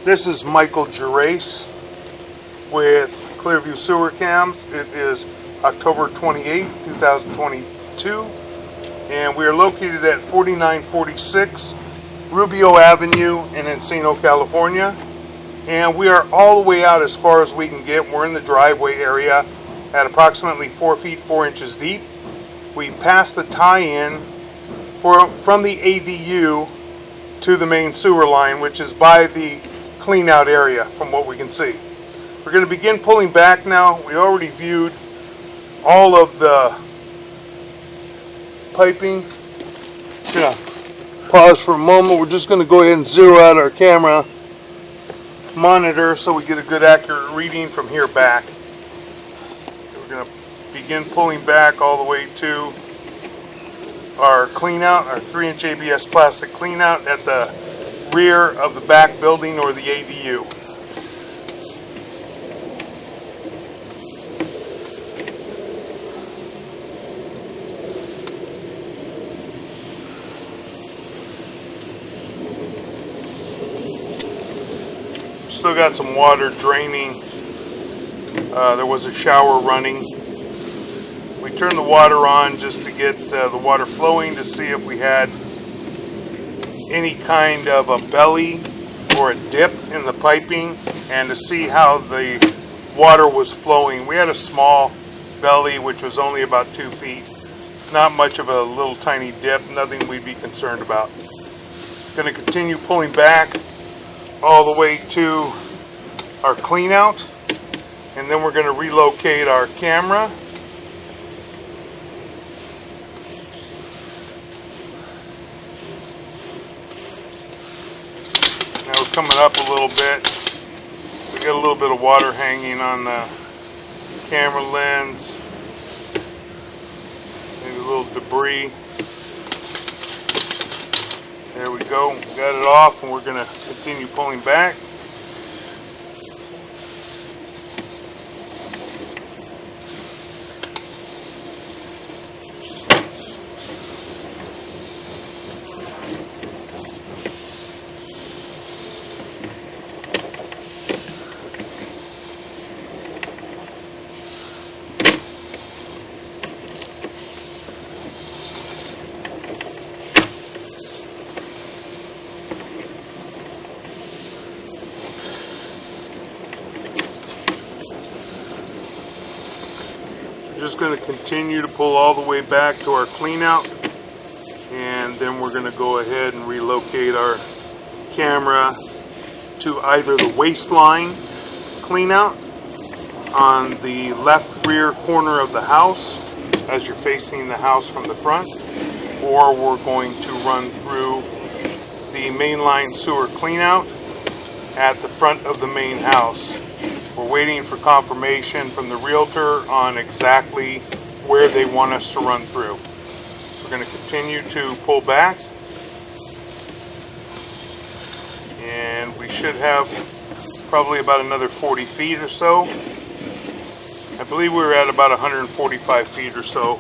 This is Michael Gerace with Clearview Sewer Cams. It is October 28th, 2022, and we are located at 4946 Rubio Avenue in Encino, California. And we are all the way out as far as we can get. We're in the driveway area at approximately 4 feet 4 inches deep. We passed the tie-in from the ADU to the main sewer line, which is by the clean out area from what we can see. We're going to begin pulling back now. We already viewed all of the piping. Yeah. Pause for a moment. We're just going to go ahead and zero out our camera monitor so we get a good accurate reading from here back. So we're going to begin pulling back all the way to our clean out, our 3-inch ABS plastic clean out at the rear of the back building or the ADU. Still got some water draining. There was a shower running. We turned the water on just to get the water flowing to see if we had any kind of a belly or a dip in the piping and to see how the water was flowing. We had a small belly which was only about 2 feet. Not much of a little tiny dip, nothing we'd be concerned about. Going to continue pulling back all the way to our clean out, and then we're going to relocate our camera. Now we're coming up a little bit. We got a little bit of water hanging on the camera lens, maybe a little debris. There we go, got it off, and we're going to continue pulling back. Just going to continue to pull all the way back to our clean out, and then we're going to go ahead and relocate our camera to either the waistline clean out on the left rear corner of the house as you're facing the house from the front, or we're going to run through the mainline sewer clean out at the front of the main house. We're waiting for confirmation from the realtor on exactly where they want us to run through. We're going to continue to pull back, and we should have probably about another 40 feet or so. I believe we were at about 145 feet or so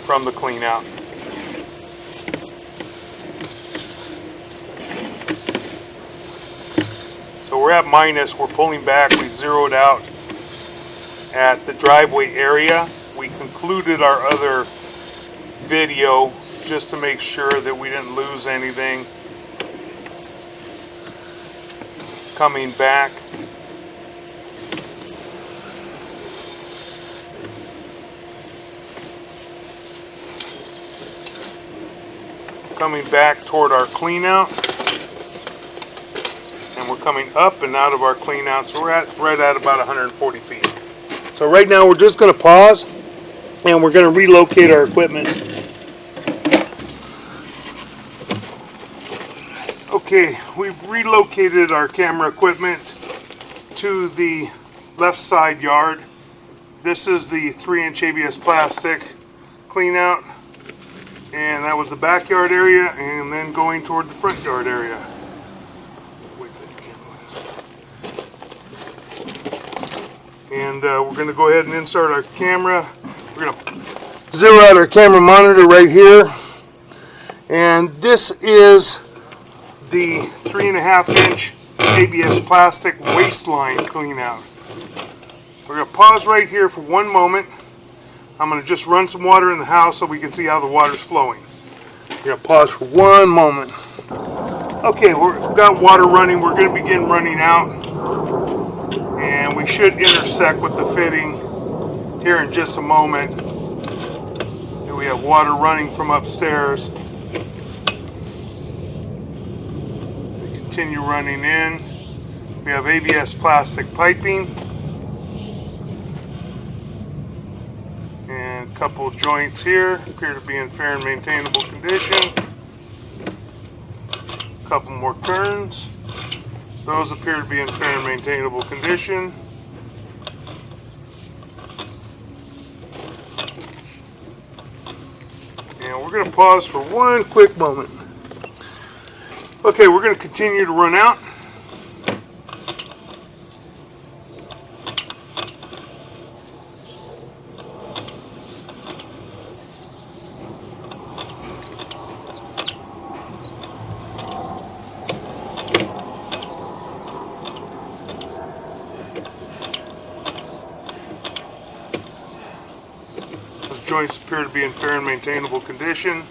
from the clean out. So we're at minus, we're pulling back, we zeroed out at the driveway area. We concluded our other video just to make sure that we didn't lose anything. Coming back. Coming back toward our clean out. And we're coming up and out of our clean out, so we're right at about 140 feet. So right now we're just going to pause, and we're going to relocate our equipment. Okay, we've relocated our camera equipment to the left side yard. This is the 3-inch ABS plastic clean out, and that was the backyard area, and then going toward the front yard area. And we're going to go ahead and insert our camera. We're going to zero out our camera monitor right here. And this is the 3.5-inch ABS plastic waistline clean out. We're going to pause right here for 1 moment. I'm going to just run some water in the house so we can see how the water's flowing. We're going to pause for 1 moment. Okay, we've got water running. We're going to begin running out. And we should intersect with the fitting here in just a moment. And we have water running from upstairs. We continue running in. We have ABS plastic piping. And a couple joints here appear to be in fair and maintainable condition. A couple more turns. Those appear to be in fair and maintainable condition. And we're going to pause for 1 quick moment. Okay, we're going to continue to run out. Joints appear to be in fair and maintainable condition.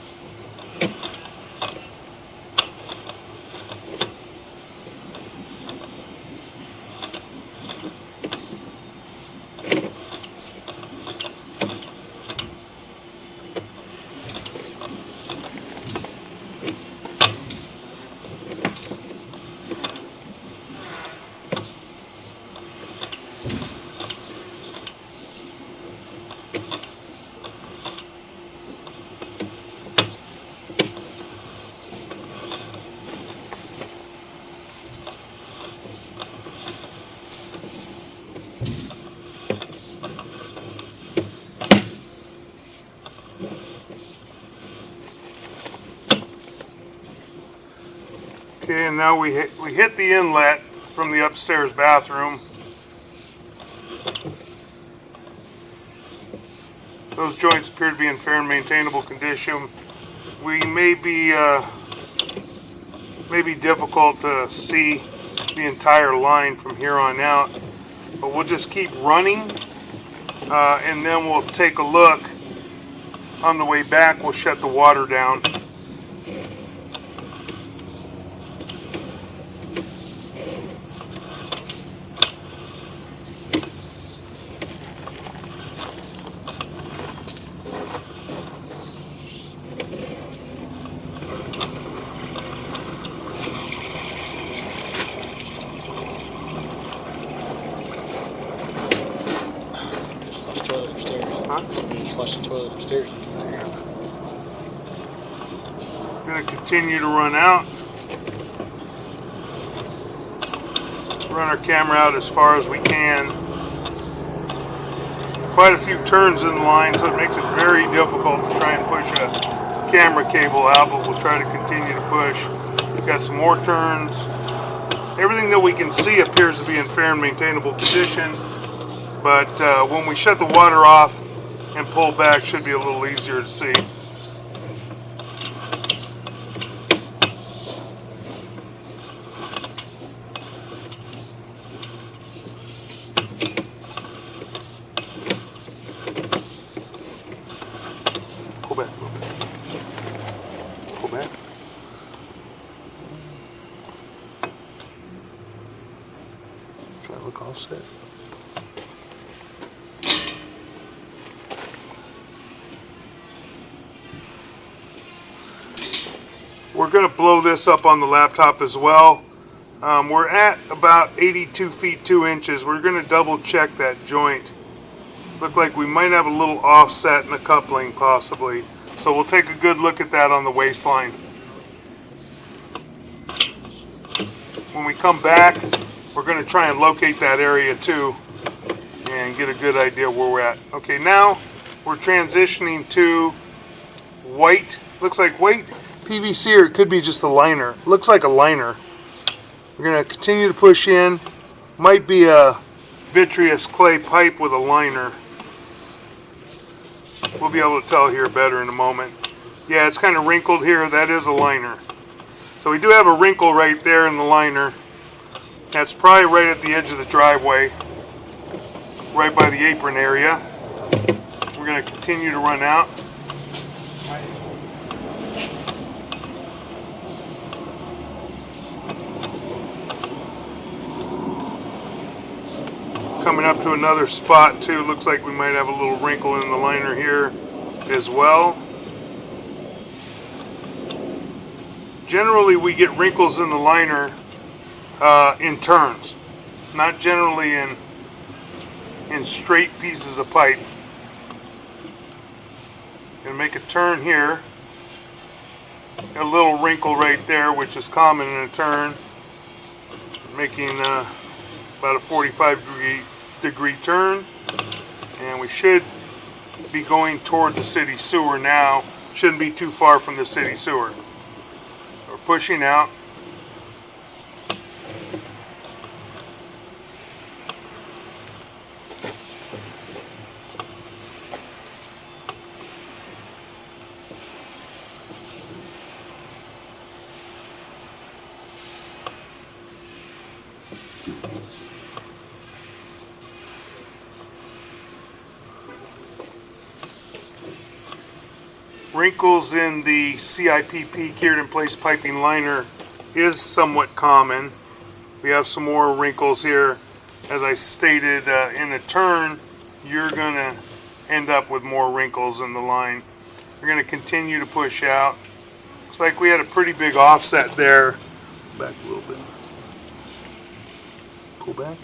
Okay, and now we hit the inlet from the upstairs bathroom. Those joints appear to be in fair and maintainable condition. We may be difficult to see the entire line from here on out, but we'll just keep running, and then we'll take a look. On the way back, we'll shut the water down. You just flush the toilet upstairs. I'm going to continue to run out. Run our camera out as far as we can. Quite a few turns in the line, so it makes it very difficult to try and push a camera cable out, but we'll try to continue to push. We've got some more turns. Everything that we can see appears to be in fair and maintainable condition, but when we shut the water off and pull back, should be a little easier to see. Pull back a little bit. Pull back. Try to look all set. We're going to blow this up on the laptop as well. We're at about 82 feet 2 inches. We're going to double check that joint. Look like we might have a little offset in the coupling possibly. So we'll take a good look at that on the waistline. When we come back, we're going to try and locate that area too and get a good idea where we're at. Okay, now we're transitioning to white. Looks like white PVC, or it could be just a liner. Looks like a liner. We're going to continue to push in. Might be a vitreous clay pipe with a liner. We'll be able to tell here better in a moment. Yeah, it's kind of wrinkled here. That is a liner. So we do have a wrinkle right there in the liner. That's probably right at the edge of the driveway, right by the apron area. We're going to continue to run out. Coming up to another spot too. Looks like we might have a little wrinkle in the liner here as well. Generally we get wrinkles in the liner in turns, not generally in straight pieces of pipe. Gonna make a turn here. Got a little wrinkle right there, which is common in a turn. Making about a 45-degree turn, and we should be going toward the city sewer now. Shouldn't be too far from the city sewer. We're pushing out. Wrinkles in the CIPP cured in place piping liner is somewhat common. We have some more wrinkles here. As I stated, in a turn, you're going to end up with more wrinkles in the line. We're going to continue to push out. Looks like we had a pretty big offset there. Back a little bit. Pull back.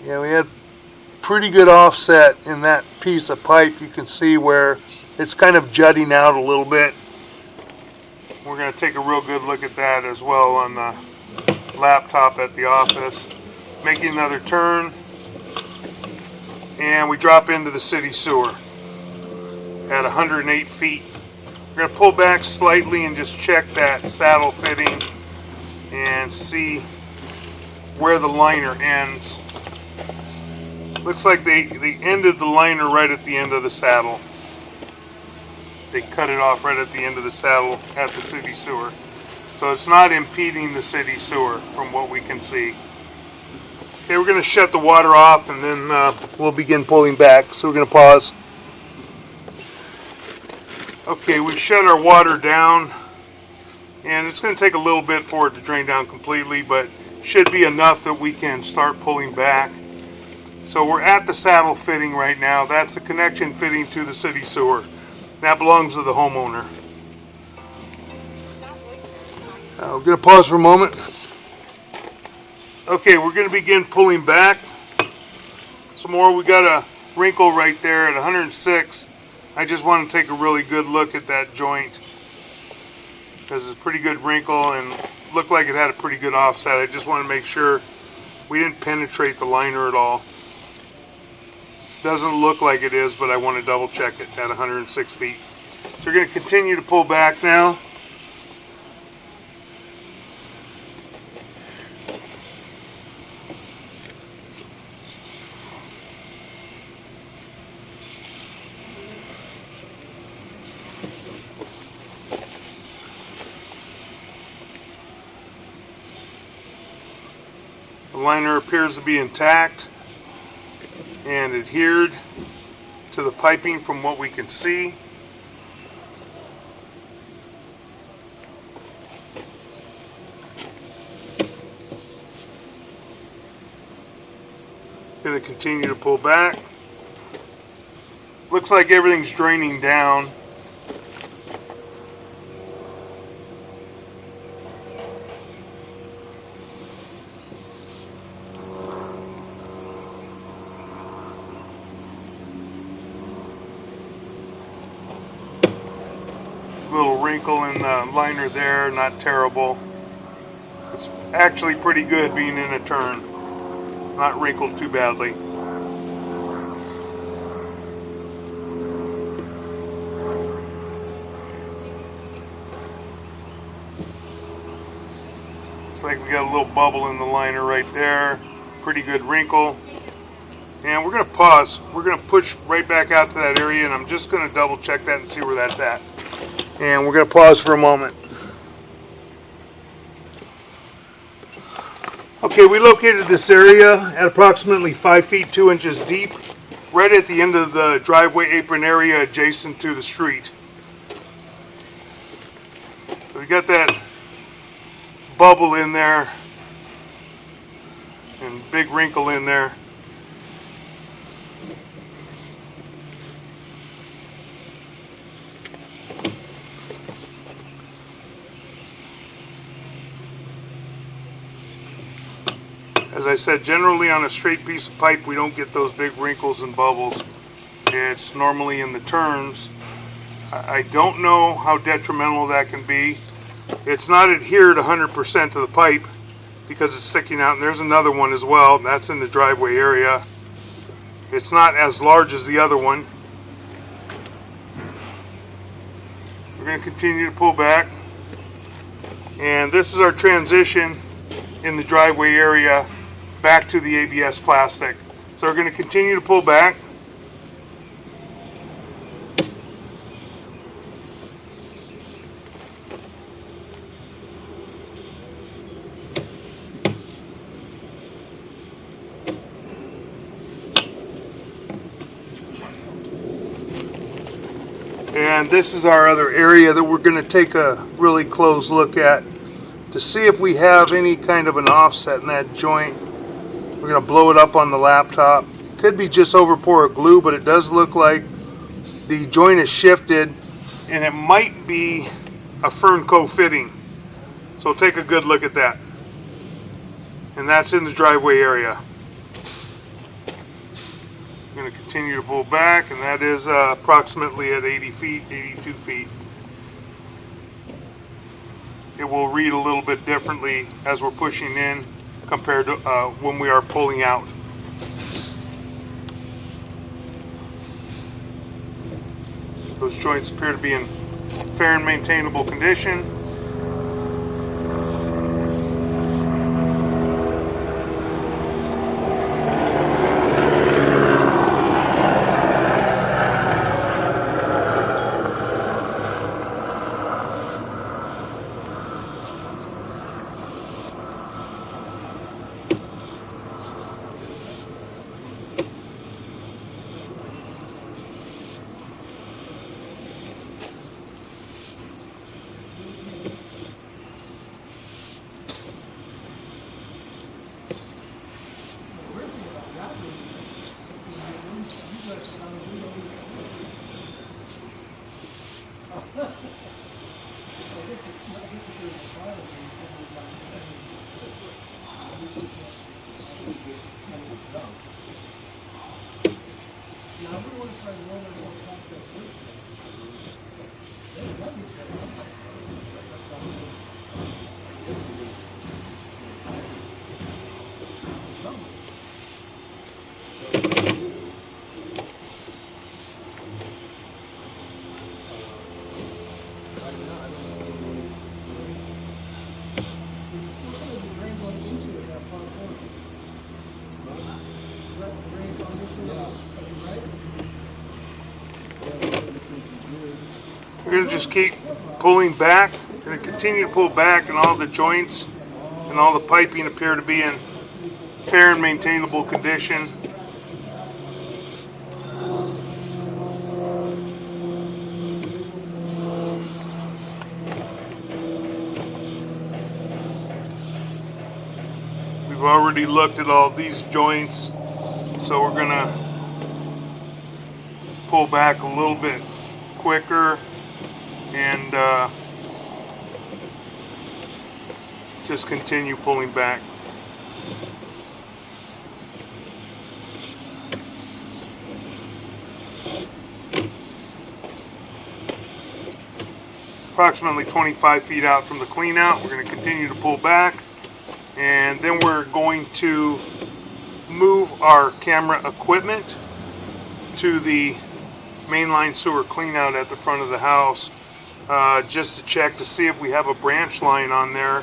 Yeah, we had pretty good offset in that piece of pipe. You can see where it's kind of jutting out a little bit. We're going to take a real good look at that as well on the laptop at the office. Making another turn, and we drop into the city sewer at 108 feet. We're going to pull back slightly and just check that saddle fitting and see where the liner ends. Looks like they ended the liner right at the end of the saddle. They cut it off right at the end of the saddle at the city sewer. So it's not impeding the city sewer from what we can see. Okay, we're going to shut the water off and then we'll begin pulling back. So we're going to pause. Okay, we shut our water down, and it's going to take a little bit for it to drain down completely, but should be enough that we can start pulling back. So we're at the saddle fitting right now. That's the connection fitting to the city sewer. That belongs to the homeowner. We're going to pause for a moment. Okay, we're going to begin pulling back. Some more. We got a wrinkle right there at 106. I just want to take a really good look at that joint because it's a pretty good wrinkle and looked like it had a pretty good offset. I just want to make sure we didn't penetrate the liner at all. Doesn't look like it is, but I want to double check it at 106 feet. So we're going to continue to pull back now. The liner appears to be intact and adhered to the piping from what we can see. Going to continue to pull back. Looks like everything's draining down. Little wrinkle in the liner there, not terrible. It's actually pretty good being in a turn. Not wrinkled too badly. Looks like we got a little bubble in the liner right there. Pretty good wrinkle. And we're going to pause. We're going to push right back out to that area, and I'm just going to double check that and see where that's at. And we're going to pause for a moment. Okay, we located this area at approximately 5 feet 2 inches deep, right at the end of the driveway apron area adjacent to the street. So we got that bubble in there and big wrinkle in there. As I said, generally on a straight piece of pipe we don't get those big wrinkles and bubbles. It's normally in the turns. I don't know how detrimental that can be. It's not adhered 100% to the pipe because it's sticking out, and there's another one as well. That's in the driveway area. It's not as large as the other one. We're going to continue to pull back, and this is our transition in the driveway area back to the ABS plastic. So we're going to continue to pull back. And this is our other area that we're going to take a really close look at to see if we have any kind of an offset in that joint. We're going to blow it up on the laptop. Could be just over pour of glue, but it does look like the joint is shifted, and it might be a Fernco fitting. So we'll take a good look at that. And that's in the driveway area. I'm going to continue to pull back, and that is approximately at 80 feet, 82 feet. It will read a little bit differently as we're pushing in compared to when we are pulling out. Those joints appear to be in fair and maintainable condition. We're going to just keep pulling back. We're going to continue to pull back, and all the joints and all the piping appear to be in fair and maintainable condition. We've already looked at all these joints, so we're going to pull back a little bit quicker and just continue pulling back. Approximately 25 feet out from the clean out, we're going to continue to pull back, and then we're going to move our camera equipment to the mainline sewer clean out at the front of the house, just to check to see if we have a branch line on there,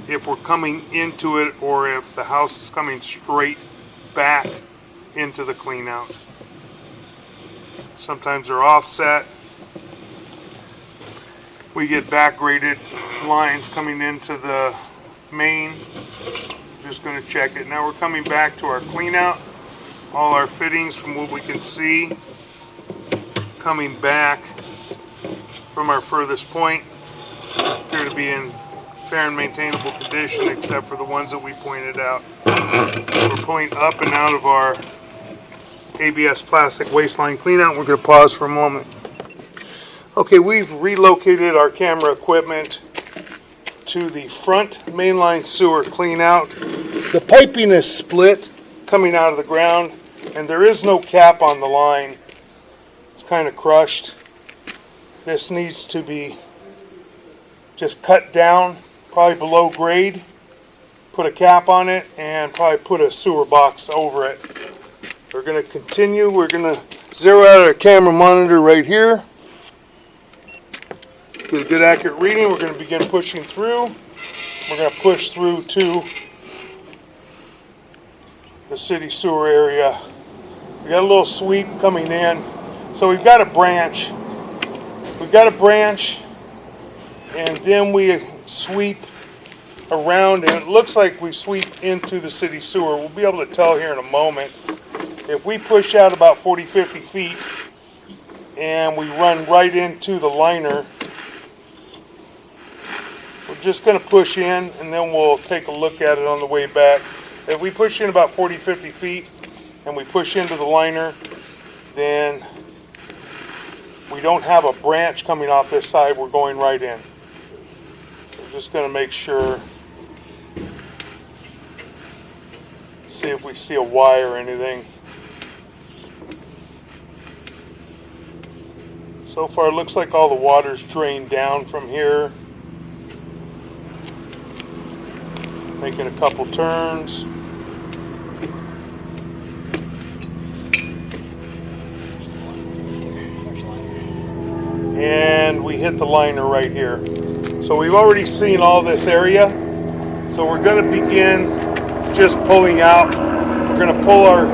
if we're coming into it, or if the house is coming straight back into the clean out. Sometimes they're offset. We get back graded lines coming into the main. just going to check it. Now we're coming back to our clean out. All our fittings, from what we can see, coming back from our furthest point, appear to be in fair and maintainable condition, except for the ones that we pointed out. We're pulling up and out of our ABS plastic waistline clean out. We're going to pause for a moment. Okay, we've relocated our camera equipment to the front mainline sewer clean out. The piping is split coming out of the ground, and there is no cap on the line. It's kind of crushed. This needs to be just cut down, probably below grade, put a cap on it, and probably put a sewer box over it. We're going to continue. We're going to zero out our camera monitor right here. Get a good accurate reading. We're going to begin pushing through. We're going to push through to the city sewer area. We got a little sweep coming in. So we've got a branch. We've got a branch, and then we sweep around, and it looks like we sweep into the city sewer. We'll be able to tell here in a moment. If we push out about 40-50 feet and we run right into the liner, we're just going to push in, and then we'll take a look at it on the way back. If we push in about 40-50 feet and we push into the liner, then we don't have a branch coming off this side. We're going right in. We're just going to make sure, see if we see a wire or anything. So far, it looks like all the water's drained down from here. Making a couple turns. And we hit the liner right here. So we've already seen all this area. So we're going to begin just pulling out. We're going to pull our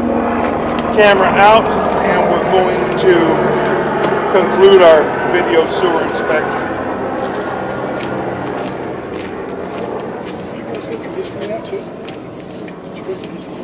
camera out, and we're going to conclude our video sewer inspection. You guys go through this clean out too? Did you go through this one?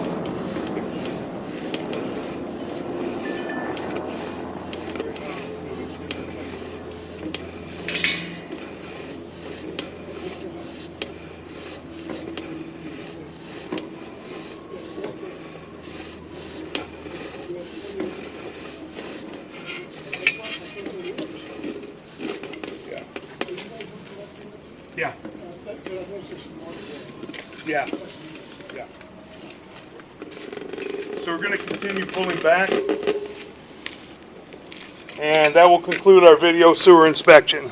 Yeah. Yeah. Yeah. So we're going to continue pulling back, and that will conclude our video sewer inspection.